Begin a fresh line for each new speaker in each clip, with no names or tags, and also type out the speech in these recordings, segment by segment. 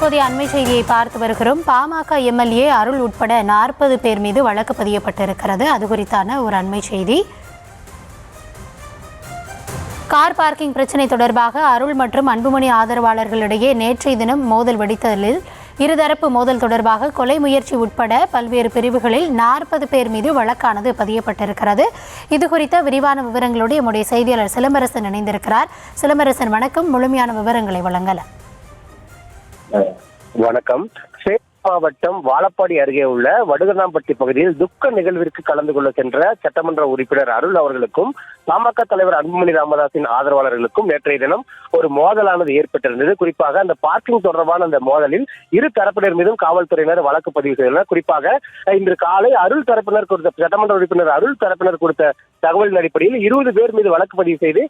தற்போதைய அண்மை செய்தியை பார்த்து வருகிறோம். பாமக எம்எல்ஏ அருள் உட்பட 40 பேர் மீது வழக்கு பதியப்பட்டிருக்கிறது. அது குறித்தான ஒரு அண்மை செய்தி. கார் பார்க்கிங் பிரச்சினை தொடர்பாக அருள் மற்றும் அன்புமணி ஆதரவாளர்களிடையே நேற்றைய தினம் மோதல் வெடித்ததில் இருதரப்பு மோதல் தொடர்பாக கொலை முயற்சி உட்பட பல்வேறு பிரிவுகளில் 40 பேர் மீது வழக்கானது பதியப்பட்டிருக்கிறது. இது குறித்த விரிவான விவரங்களோடு நம்முடைய செய்தியாளர் சிலம்பரசன் இணைந்திருக்கிறார். சிலம்பரசன், வணக்கம். முழுமையான விவரங்களை வழங்கலாம்.
வணக்கம். சேலம் மாவட்டம் வாழப்பாடி அருகே உள்ள வடுகனாம்பட்டி பகுதியில் துக்க நிகழ்விற்கு கலந்து கொள்ள சென்ற சட்டமன்ற உறுப்பினர் அருள் அவர்களுக்கும் பாமக தலைவர் அன்புமணி ராமதாஸின் ஆதரவாளர்களுக்கும் நேற்றைய தினம் ஒரு மோதலானது ஏற்பட்டிருந்தது. குறிப்பாக அந்த பார்க்கிங் தொடர்பான அந்த மோதலில் இரு தரப்பினர் மீதும் காவல்துறையினர் வழக்கு பதிவு செய்தனர். குறிப்பாக இன்று காலை அருள் தரப்பினர் கொடுத்த சட்டமன்ற உறுப்பினர் அருள் தரப்பினர் கொடுத்த தகவலின் அடிப்படையில் 20 பேர் மீது வழக்கு பதிவு செய்து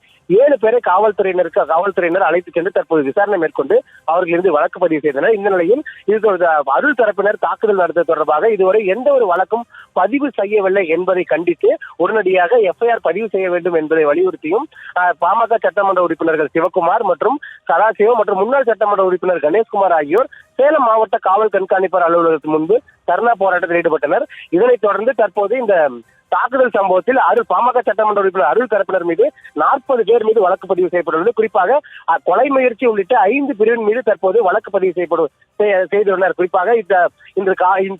7 பேரை காவல்துறையினர் அழைத்து சென்று தற்போது விசாரணை மேற்கொண்டு அவர்கள் இருந்து வழக்கு பதிவு செய்தனர். இந்த நிலையில் இது அருள் தரப்பினர் தாக்குதல் நடத்துவது தொடர்பாக இதுவரை எந்த ஒரு வழக்கும் பதிவு செய்யவில்லை என்பதை கண்டித்து உடனடியாக எஃப்ஐஆர் பதிவு செய்ய வேண்டும் என்பதை வலியுறுத்தியும் பாமக சட்டமன்ற உறுப்பினர்கள் சிவகுமார் மற்றும் சதாசிவம் மற்றும் முன்னாள் சட்டமன்ற உறுப்பினர் கணேஷ்குமார் ஆகியோர் சேலம் மாவட்ட காவல் கண்காணிப்பாளர் அலுவலகத்துக்கு முன்பு தர்ணா போராட்டத்தில் ஈடுபட்டனர். இதனைத் தொடர்ந்து தற்போது இந்த தாக்குதல் சம்பவத்தில் பாமக சட்டமன்ற உறுப்பினர் அருள் தரப்பினர் மீது 40 பேர் மீது வழக்கு பதிவு செய்யப்பட்டுள்ளது. குறிப்பாக கொலை முயற்சி உள்ளிட்ட 5 பிரிவின் மீது தற்போது வழக்கு பதிவு செய்துள்ளனர். குறிப்பாக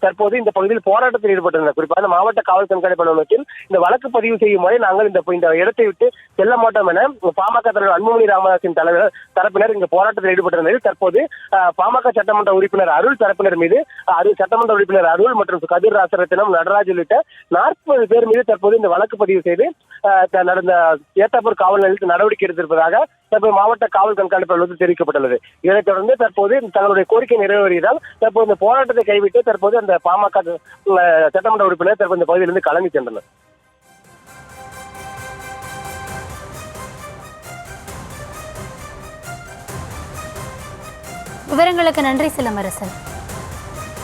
தற்போது இந்த பகுதியில் போராட்டத்தில் ஈடுபட்டுள்ளனர். குறிப்பாக மாவட்ட காவல் கண்காணிப்பு அலுவலகத்தில் இந்த வழக்கு பதிவு செய்யும் வரை நாங்கள் இந்த இடத்தை விட்டு செல்ல மாட்டோம் என பாமக தலைவர் அன்புமணி ராமதாஸின் தரப்பினர் இந்த போராட்டத்தில் ஈடுபட்டிருந்தது. தற்போது பாமக சட்டமன்ற உறுப்பினர் அருள் தரப்பினர் மீது சட்டமன்ற உறுப்பினர் அருள் மற்றும் கதிர் ராசரத்தினம் நடராஜ் உள்ளிட்ட 40 பேர் மீது தற்போது இந்த வழக்கு பதிவு செய்து நடந்த ஏத்தாப்பூர் காவல் நிலையத்தில் நடவடிக்கை எடுத்திருப்பதாக தற்போது மாவட்ட காவல் கண்காணிப்பு அலுவலகத்தில் தெரிவிக்கப்பட்டுள்ளது. இதனைத் தொடர்ந்து தற்போது தங்களுடைய கோரிக்கை நிறைவேறியதால் தற்போது இந்த போராட்டத்தை கைவிட்டு தற்போது அந்த பாமக சட்டமன்ற உறுப்பினர் தற்போது இந்த பகுதியிலிருந்து கிளம்பி சென்றனர்.
விவரங்களுக்கு நன்றி சிலம்பரசன்.